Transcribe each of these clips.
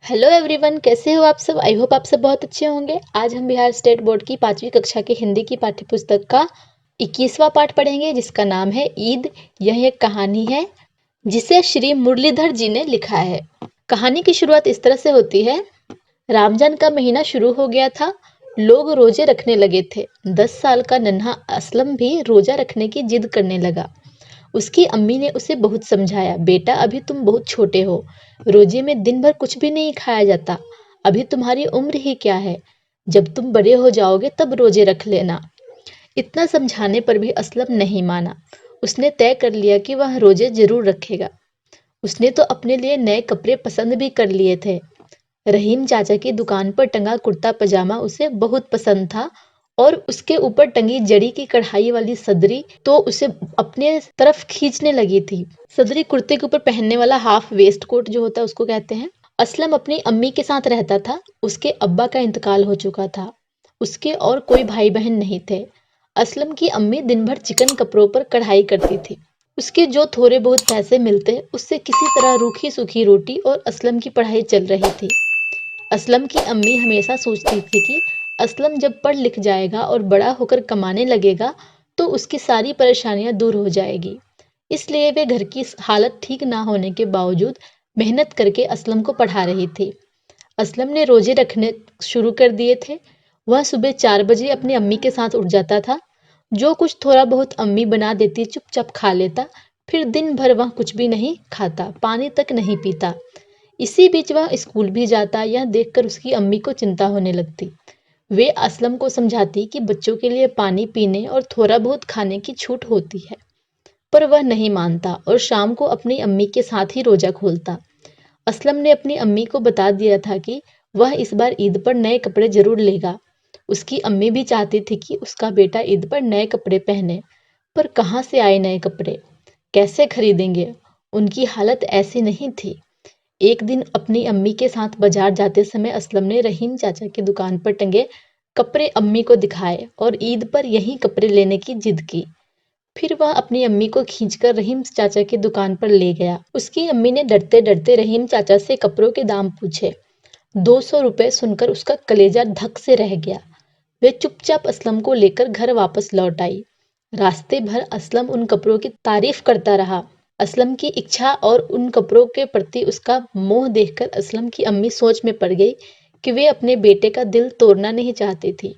Hello everyone, कैसे हो आप सब। आई होप आप सब बहुत अच्छे होंगे। आज हम बिहार स्टेट बोर्ड की 5वीं कक्षा की हिंदी की पाठ्य पुस्तक का 21वां पाठ पढ़ेंगे, जिसका नाम है ईद। यह एक कहानी है जिसे श्री मुरलीधर जी ने लिखा है। कहानी की शुरुआत इस तरह से होती है। रमजान का महीना शुरू हो गया था। लोग रोजे रखने लगे थे। 10 साल का नन्हा असलम भी रोजा रखने की जिद करने लगा। उसकी अम्मी ने उसे बहुत समझाया, बेटा अभी तुम बहुत छोटे हो, रोजे में दिन भर कुछ भी नहीं खाया जाता। अभी तुम्हारी उम्र ही क्या है, जब तुम बड़े हो जाओगे तब रोजे रख लेना। इतना समझाने पर भी असलम नहीं माना। उसने तय कर लिया कि वह रोजे जरूर रखेगा। उसने तो अपने लिए नए कपड़े पसंद भी कर लिए थे। रहीम चाचा की दुकान पर टंगा कुर्ता पजामा उसे बहुत पसंद था, और उसके ऊपर टंगी जड़ी की कढ़ाई वाली सदरी तो उसे अपने तरफ खींचने लगी थी। सदरी कुर्ते के ऊपर पहनने वाला हाफ वेस्ट कोट जो होता है उसको कहते हैं। असलम अपनी अम्मी के साथ रहता था। उसके अब्बा का इंतकाल हो चुका था। उसके और कोई भाई बहन नहीं थे। असलम की अम्मी दिन भर चिकन कपड़ों पर कढ़ाई करती थी। उसके जो थोड़े बहुत पैसे मिलते उससे किसी तरह रूखी सूखी रोटी और असलम की पढ़ाई चल रही थी। असलम की अम्मी हमेशा सोचती थी कि असलम जब पढ़ लिख जाएगा और बड़ा होकर कमाने लगेगा तो उसकी सारी परेशानियां दूर हो जाएगी। इसलिए वे घर की हालत ठीक ना होने के बावजूद मेहनत करके असलम को पढ़ा रही थी। असलम ने रोजे रखने शुरू कर दिए थे। वह सुबह 4 बजे अपनी अम्मी के साथ उठ जाता था। जो कुछ थोड़ा बहुत अम्मी बना देती चुपचाप खा लेता। फिर दिन भर वह कुछ भी नहीं खाता, पानी तक नहीं पीता। इसी बीच वह स्कूल भी जाता। यह देखकर उसकी अम्मी को चिंता होने लगती। वे असलम को समझाती कि बच्चों के लिए पानी पीने और थोड़ा बहुत खाने की छूट होती है, पर वह नहीं मानता और शाम को अपनी अम्मी के साथ ही रोजा खोलता। असलम ने अपनी अम्मी को बता दिया था कि वह इस बार ईद पर नए कपड़े जरूर लेगा। उसकी अम्मी भी चाहती थी कि उसका बेटा ईद पर नए कपड़े पहने, पर कहाँ से आए नए कपड़े, कैसे खरीदेंगे। उनकी हालत ऐसी नहीं थी। एक दिन अपनी अम्मी के साथ बाजार जाते समय असलम ने रहीम चाचा की दुकान पर टंगे कपड़े अम्मी को दिखाए और ईद पर यही कपड़े लेने की जिद की। फिर वह अपनी अम्मी को खींचकर रहीम चाचा की दुकान पर ले गया। उसकी अम्मी ने डरते डरते रहीम चाचा से कपड़ों के दाम पूछे। 200 रुपए सुनकर उसका कलेजा धक से रह गया। वे चुपचाप असलम को लेकर घर वापस लौट आई। रास्ते भर असलम उन कपड़ों की तारीफ करता रहा। असलम की इच्छा और उन कपड़ों के प्रति उसका मोह देखकर असलम की अम्मी सोच में पड़ गई कि वे अपने बेटे का दिल तोड़ना नहीं चाहती थी,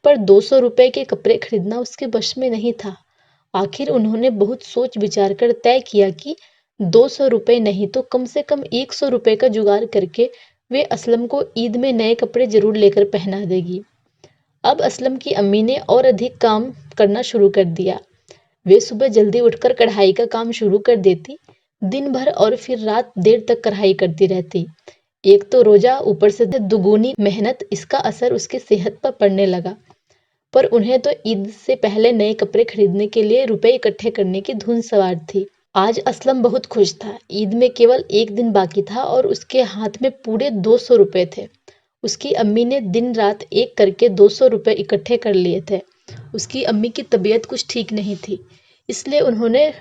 पर 200 रुपए के कपड़े खरीदना उसके बस में नहीं था। आखिर उन्होंने बहुत सोच विचार कर तय किया कि 200 रुपए नहीं तो कम से कम 100 रुपए का जुगाड़ करके वे असलम को ईद में नए कपड़े जरूर लेकर पहना देगी। अब असलम की अम्मी ने और अधिक काम करना शुरू कर दिया। वे सुबह जल्दी उठकर कढ़ाई का काम शुरू कर देती। दिन भर और फिर रात देर तक कढ़ाई करती रहती। एक तो रोजा, ऊपर से दुगुनी मेहनत, इसका असर उसकी सेहत पर पड़ने लगा। पर उन्हें तो ईद से पहले नए कपड़े खरीदने के लिए रुपए इकट्ठे करने की धुन सवार थी। आज असलम बहुत खुश था। ईद में केवल एक दिन बाकी था और उसके हाथ में पूरे 200 रुपए थे। उसकी अम्मी ने दिन रात एक करके 200 रुपए इकट्ठे कर लिए थे। उसकी अम्मी की तबीयत कुछ ठीक नहीं थी, इसलिए उन्होंने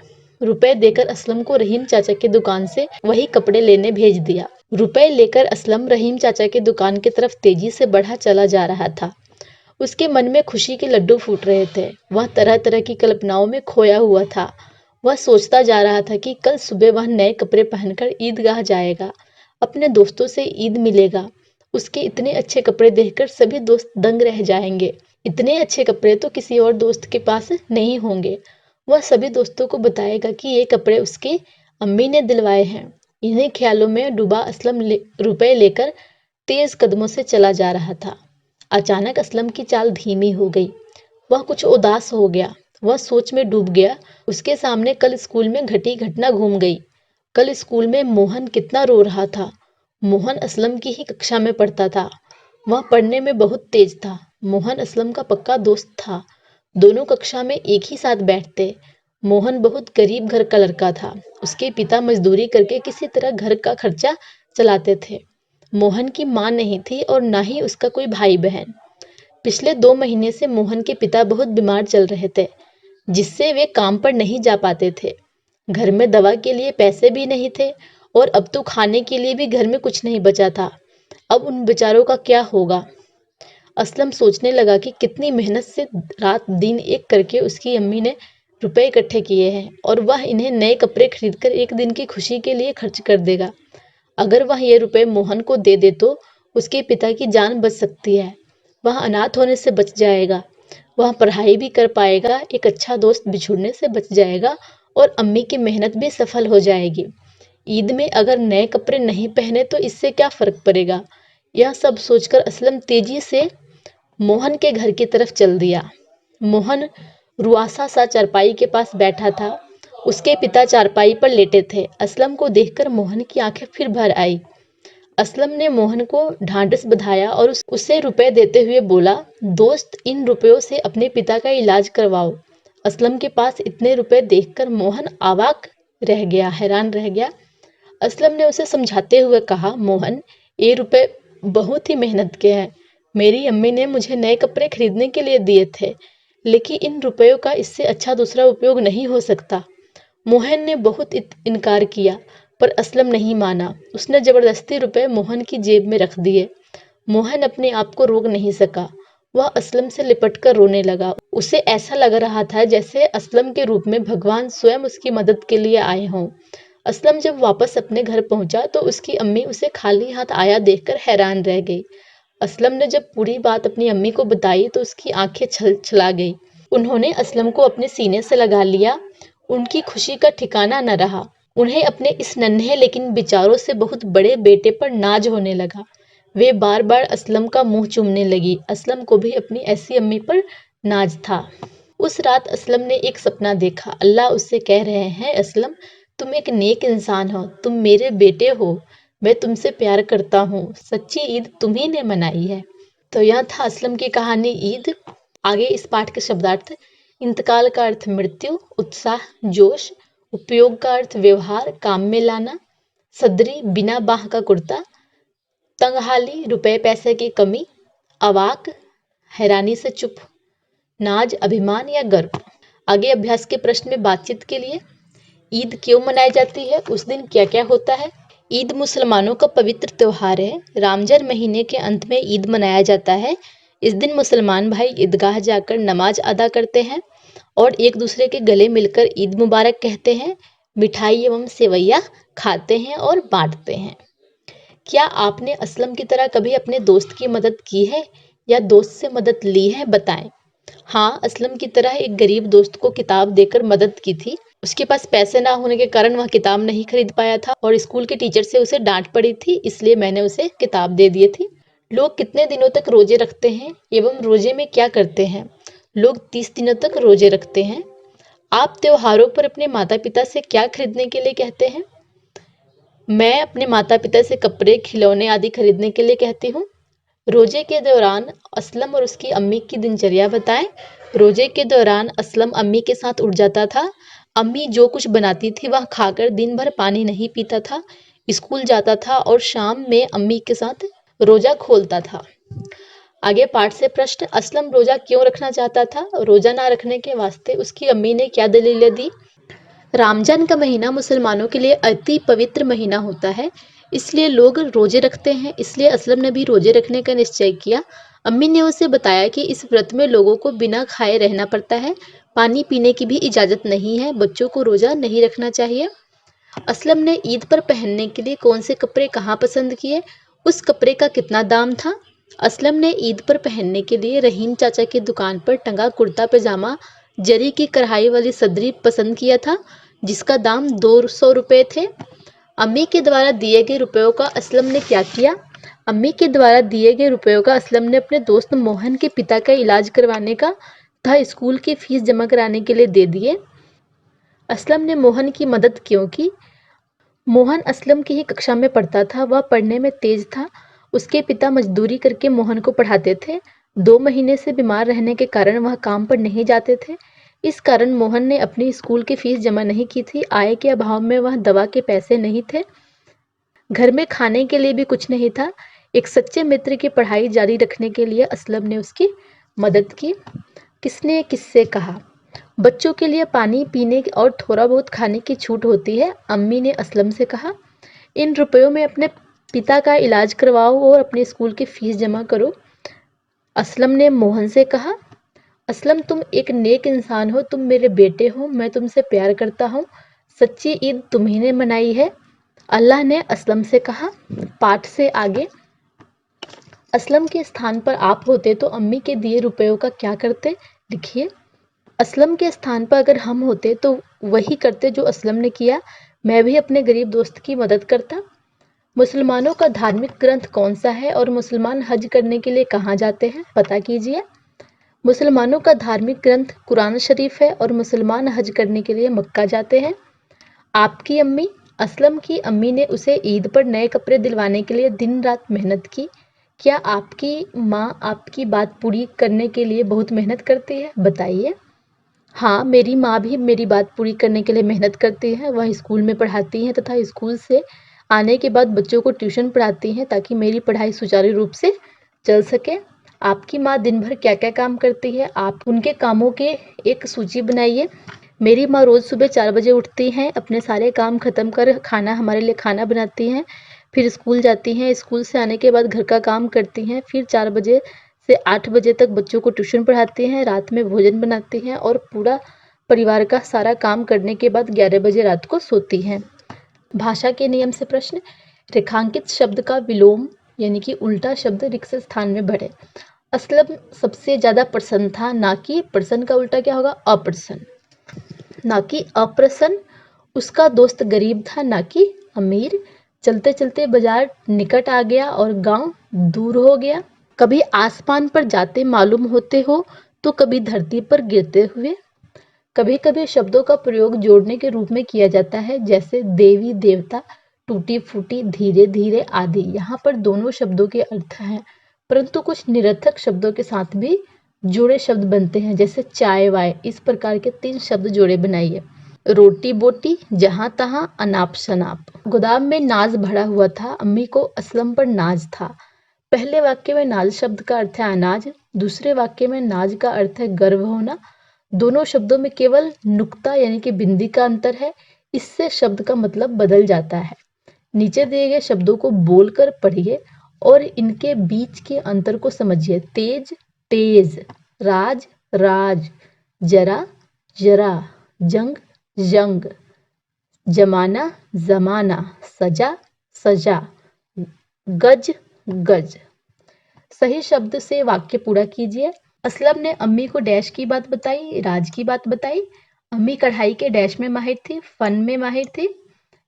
रुपए देकर असलम को रहीम चाचा की दुकान से वही कपड़े लेने भेज दिया। रुपए लेकर असलम रहीम चाचा की दुकान की तरफ तेजी से बढ़ा चला जा रहा था। उसके मन में खुशी के लड्डू फूट रहे थे। वह तरह तरह की कल्पनाओं में खोया हुआ था। वह सोचता जा रहा था कि कल सुबह वह नए कपड़े पहनकर ईदगाह जाएगा, अपने दोस्तों से ईद मिलेगा। उसके इतने अच्छे कपड़े देखकर सभी दोस्त दंग रह जाएंगे। इतने अच्छे कपड़े तो किसी और दोस्त के पास नहीं होंगे। वह सभी दोस्तों को बताएगा कि ये कपड़े उसकी अम्मी ने दिलवाए हैं। इन्हीं ख्यालों में डूबा असलम रुपए लेकर तेज कदमों से चला जा रहा था। अचानक असलम की चाल धीमी हो गई। वह कुछ उदास हो गया। वह सोच में डूब गया। उसके सामने कल स्कूल में घटी घटना घूम गई। कल स्कूल में मोहन कितना रो रहा था। मोहन असलम की ही कक्षा में पढ़ता था। वह पढ़ने में बहुत तेज था। मोहन असलम का पक्का दोस्त था। दोनों कक्षा में एक ही साथ बैठते। मोहन बहुत गरीब घर का लड़का था। उसके पिता मजदूरी करके किसी तरह घर का खर्चा चलाते थे। मोहन की माँ नहीं थी और ना ही उसका कोई भाई बहन। पिछले 2 महीने से मोहन के पिता बहुत बीमार चल रहे थे, जिससे वे काम पर नहीं जा पाते थे। घर में दवा के लिए पैसे भी नहीं थे और अब तो खाने के लिए भी घर में कुछ नहीं बचा था। अब उन बेचारों का क्या होगा। असलम सोचने लगा कि कितनी मेहनत से रात दिन एक करके उसकी अम्मी ने रुपए इकट्ठे किए हैं और वह इन्हें नए कपड़े खरीदकर एक दिन की खुशी के लिए खर्च कर देगा। अगर वह ये रुपए मोहन को दे दे तो उसके पिता की जान बच सकती है, वह अनाथ होने से बच जाएगा, वह पढ़ाई भी कर पाएगा, एक अच्छा दोस्त बिछुड़ने से बच जाएगा और अम्मी की मेहनत भी सफल हो जाएगी। ईद में अगर नए कपड़े नहीं पहने तो इससे क्या फर्क पड़ेगा। यह सब सोचकर असलम तेजी से मोहन के घर की तरफ चल दिया। मोहन रुआसा सा चारपाई के पास बैठा था। उसके पिता चारपाई पर लेटे थे। असलम को देखकर मोहन की आंखें फिर भर आई। असलम ने मोहन को ढांढस बंधाया और उसे रुपए देते हुए बोला, दोस्त, इन रुपयों से अपने पिता का इलाज करवाओ। असलम के पास इतने रुपए देखकर मोहन अवाक रह गया, हैरान रह गया। असलम ने उसे समझाते हुए कहा, मोहन, ये रुपए बहुत ही मेहनत के हैं। मेरी अम्मी ने मुझे नए कपड़े खरीदने के लिए दिए थे, लेकिन इन रुपयों का इससे अच्छा दूसरा उपयोग नहीं हो सकता। मोहन ने बहुत इनकार किया, पर असलम नहीं माना। उसने जबरदस्ती रुपए मोहन की जेब में रख दिए। मोहन अपने आप को रोक नहीं सका। वह असलम से लिपट कर रोने लगा। उसे ऐसा लग रहा था जैसे असलम के रूप में भगवान स्वयं उसकी मदद के लिए आए हों। असलम जब वापस अपने घर पहुंचा तो उसकी अम्मी उसे खाली हाथ आया देखकर हैरान रह गई। असलम ने जब पूरी बात अपनी अम्मी को बताई तो उसकी आंखें छलछला गई। उन्होंने असलम को अपने सीने से लगा लिया। उनकी खुशी का ठिकाना न रहा। उन्हें अपने इस नन्हे लेकिन विचारों से बहुत बड़े बेटे पर नाज होने लगा। वे बार बार असलम का मुंह चूमने लगी। असलम को भी अपनी ऐसी अम्मी पर नाज था। उस रात असलम ने एक सपना देखा। अल्लाह उससे कह रहे हैं, असलम, तुम एक नेक इंसान हो, तुम मेरे बेटे हो, मैं तुमसे प्यार करता हूँ, सच्ची ईद तुम्ही ने मनाई है। तो यह था असलम की कहानी ईद। आगे इस पाठ के शब्दार्थ। इंतकाल का अर्थ मृत्यु, उत्साह, जोश, उपयोग का अर्थ व्यवहार, काम में लाना, सदरी, बिना बाह का कुर्ता, तंगहाली, रुपए पैसे की कमी, अवाक, हैरानी से चुप, नाज, अभिमान या गर्व। आगे अभ्यास के प्रश्न में बातचीत के लिए। ईद क्यों मनाई जाती है, उस दिन क्या क्या होता है। ईद मुसलमानों का पवित्र त्योहार है। रमजान महीने के अंत में ईद मनाया जाता है। इस दिन मुसलमान भाई ईदगाह जाकर नमाज अदा करते हैं और एक दूसरे के गले मिलकर ईद मुबारक कहते हैं, मिठाई एवं सेवैया खाते हैं और बांटते हैं। क्या आपने असलम की तरह कभी अपने दोस्त की मदद की है या दोस्त से मदद ली है, बताएं। हाँ, असलम की तरह एक गरीब दोस्त को किताब देकर मदद की थी। उसके पास पैसे ना होने के कारण वह किताब नहीं खरीद पाया था और स्कूल के टीचर से उसे डांट पड़ी थी, इसलिए मैंने उसे किताब दे दी थी। लोग कितने दिनों तक रोजे रखते हैं एवं रोजे में क्या करते हैं। लोग 30 दिनों तक रोजे रखते हैं। आप त्योहारों पर अपने माता पिता से क्या खरीदने के लिए कहते हैं। मैं अपने माता पिता से कपड़े, खिलौने आदि खरीदने के लिए कहती हूँ। रोजे के दौरान असलम और उसकी अम्मी की दिनचर्या बताएं। रोजे के दौरान असलम अम्मी के साथ उठ जाता था। अम्मी जो कुछ बनाती थी वह खाकर दिन भर पानी नहीं पीता था, स्कूल जाता था और शाम में अम्मी के साथ रोजा खोलता था। आगे पाठ से प्रश्न। असलम रोजा क्यों रखना चाहता था। रोजा ना रखने के वास्ते उसकी अम्मी ने क्या दलीलें दी। रमजान का महीना मुसलमानों के लिए अति पवित्र महीना होता है, इसलिए लोग रोजे रखते हैं, इसलिए असलम ने भी रोजे रखने का निश्चय किया। अम्मी ने उसे बताया कि इस व्रत में लोगों को बिना खाए रहना पड़ता है, पानी पीने की भी इजाज़त नहीं है, बच्चों को रोजा नहीं रखना चाहिए। असलम ने ईद पर पहनने के लिए कौन से कपड़े कहाँ पसंद किए, उस कपड़े का कितना दाम था। असलम ने ईद पर पहनने के लिए रहीम चाचा की दुकान पर टंगा कुर्ता पैजामा जरी की कढ़ाई वाली सदरी पसंद किया था, जिसका दाम 200 रुपये थे। अम्मी के द्वारा दिए गए रुपयों का असलम ने क्या किया। अम्मी के द्वारा दिए गए रुपयों का असलम ने अपने दोस्त मोहन के पिता का इलाज करवाने का तथा स्कूल की फीस जमा कराने के लिए दे दिए। असलम ने मोहन की मदद क्यों की। मोहन असलम की ही कक्षा में पढ़ता था, वह पढ़ने में तेज था। उसके पिता मजदूरी करके मोहन को पढ़ाते थे। 2 महीने से बीमार रहने के कारण वह काम पर नहीं जाते थे। इस कारण मोहन ने अपनी स्कूल की फीस जमा नहीं की थी। आय के अभाव में वह दवा के पैसे नहीं थे, घर में खाने के लिए भी कुछ नहीं था। एक सच्चे मित्र की पढ़ाई जारी रखने के लिए असलम ने उसकी मदद की। किसने किससे कहा। बच्चों के लिए पानी पीने और थोड़ा बहुत खाने की छूट होती है, अम्मी ने असलम से कहा। इन रुपयों में अपने पिता का इलाज करवाओ और अपने स्कूल की फीस जमा करो। असलम ने मोहन से कहा। असलम, तुम एक नेक इंसान हो, तुम मेरे बेटे हो, मैं तुमसे प्यार करता हूँ। सच्ची ईद तुम्ही ने मनाई है, अल्लाह ने असलम से कहा। पाठ से आगे। असलम के स्थान पर आप होते तो अम्मी के दिए रुपयों का क्या करते? लिखिए। असलम के स्थान पर अगर हम होते तो वही करते जो असलम ने किया। मैं भी अपने गरीब दोस्त की मदद करता। मुसलमानों का धार्मिक ग्रंथ कौन सा है और मुसलमान हज करने के लिए कहाँ जाते हैं? पता कीजिए। मुसलमानों का धार्मिक ग्रंथ कुरान शरीफ है और मुसलमान हज करने के लिए मक्का जाते हैं। आपकी अम्मी, असलम की अम्मी ने उसे ईद पर नए कपड़े दिलवाने के लिए दिन रात मेहनत की। क्या आपकी माँ आपकी बात पूरी करने के लिए बहुत मेहनत करती है? बताइए। हाँ, मेरी माँ भी मेरी बात पूरी करने के लिए मेहनत करती है। वह स्कूल में पढ़ाती हैं तथा स्कूल से आने के बाद बच्चों को ट्यूशन पढ़ाती हैं ताकि मेरी पढ़ाई सुचारू रूप से चल सके। आपकी माँ दिन भर क्या क्या काम करती है? आप उनके कामों की एक सूची बनाइए। मेरी माँ रोज़ सुबह 4 बजे उठती हैं, अपने सारे काम ख़त्म कर हमारे लिए खाना बनाती हैं, फिर स्कूल जाती हैं। स्कूल से आने के बाद घर का काम करती हैं, फिर 4 बजे से 8 बजे तक बच्चों को ट्यूशन पढ़ाती हैं, रात में भोजन बनाती हैं और पूरा परिवार का सारा काम करने के बाद 11 बजे रात को सोती हैं। भाषा के नियम से प्रश्न। रेखांकित शब्द का विलोम यानी कि उल्टा शब्द रिक्त स्थान में भरे। असलम सबसे ज़्यादा प्रसन्न था, ना कि प्रसन्न का उल्टा क्या होगा? अप्रसन्न। ना कि अप्रसन्न। उसका दोस्त गरीब था, ना कि अमीर। चलते चलते बाजार निकट आ गया और गांव दूर हो गया। कभी आसमान पर जाते मालूम होते हो तो कभी धरती पर गिरते हुए। कभी कभी शब्दों का प्रयोग जोड़ने के रूप में किया जाता है, जैसे देवी देवता, टूटी फूटी, धीरे धीरे आदि। यहाँ पर दोनों शब्दों के अर्थ हैं, परंतु कुछ निरर्थक शब्दों के साथ भी जोड़े शब्द बनते हैं, जैसे चाय वाय। इस प्रकार के 3 शब्द जोड़े बनाइए। रोटी बोटी, जहाँ तहाँ, अनाप शनाप। गोदाम में नाज भरा हुआ था, अम्मी को असलम पर नाज था। पहले वाक्य में नाज शब्द का अर्थ है अनाज, दूसरे वाक्य में नाज का अर्थ है गर्व होना। दोनों शब्दों में केवल नुक्ता यानी कि बिंदी का अंतर है, इससे शब्द का मतलब बदल जाता है। नीचे दिए गए शब्दों को बोलकर पढ़िए और इनके बीच के अंतर को समझिए। तेज तेज, राज राज, जरा जरा, जंग जंग, जमाना जमाना, सजा सजा, गज गज। सही शब्द से वाक्य पूरा कीजिए। असलम ने अम्मी को डैश की बात बताई, राज की बात बताई। अम्मी कढ़ाई के डैश में माहिर थी, फन में माहिर थी।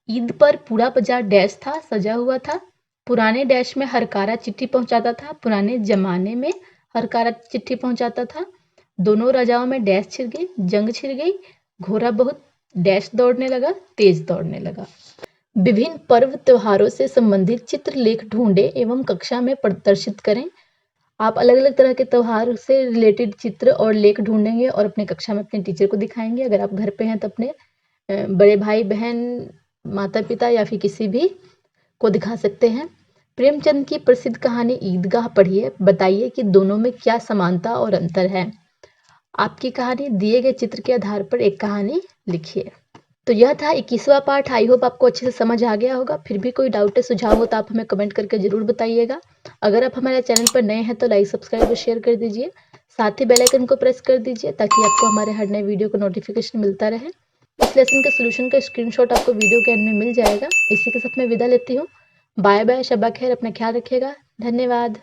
ईद पर पूरा बाजार डैश था, सजा हुआ था। पुराने डैश में हरकारा चिट्ठी पहुंचाता था, पुराने जमाने में हरकारा चिट्ठी पहुंचाता था। दोनों राजाओं में डैश छिड़ गई, जंग छिड़ गई। घोड़ा बहुत डैश दौड़ने लगा, तेज दौड़ने लगा। विभिन्न पर्व त्योहारों से संबंधित चित्रलेख ढूंढें एवं कक्षा में प्रदर्शित करें। आप अलग अलग तरह के त्योहार से रिलेटेड चित्र और लेख ढूंढेंगे और अपने कक्षा में अपने टीचर को दिखाएंगे। अगर आप घर पे हैं तो अपने बड़े भाई बहन, माता पिता या फिर किसी भी को दिखा सकते हैं। प्रेमचंद की प्रसिद्ध कहानी ईदगाह पढ़िए, बताइए कि दोनों में क्या समानता और अंतर है। आपकी कहानी दिए गए चित्र के आधार पर एक कहानी लिखिए। तो यह था 21वां पाठ। आई होप आपको अच्छे से समझ आ गया होगा। फिर भी कोई डाउट है, सुझाव हो तो आप हमें कमेंट करके जरूर बताइएगा। अगर आप हमारे चैनल पर नए हैं तो लाइक सब्सक्राइब और शेयर कर दीजिए। साथ ही बेल आइकन को प्रेस कर दीजिए ताकि आपको हमारे हर नए वीडियो का नोटिफिकेशन मिलता रहे। इस लेसन के सोल्यूशन का स्क्रीनशॉट आपको वीडियो के एंड में मिल जाएगा। इसी के साथ मैं विदा लेती हूँ। बाय बाय, शब्बा खैर, अपना ख्याल रखिएगा। धन्यवाद।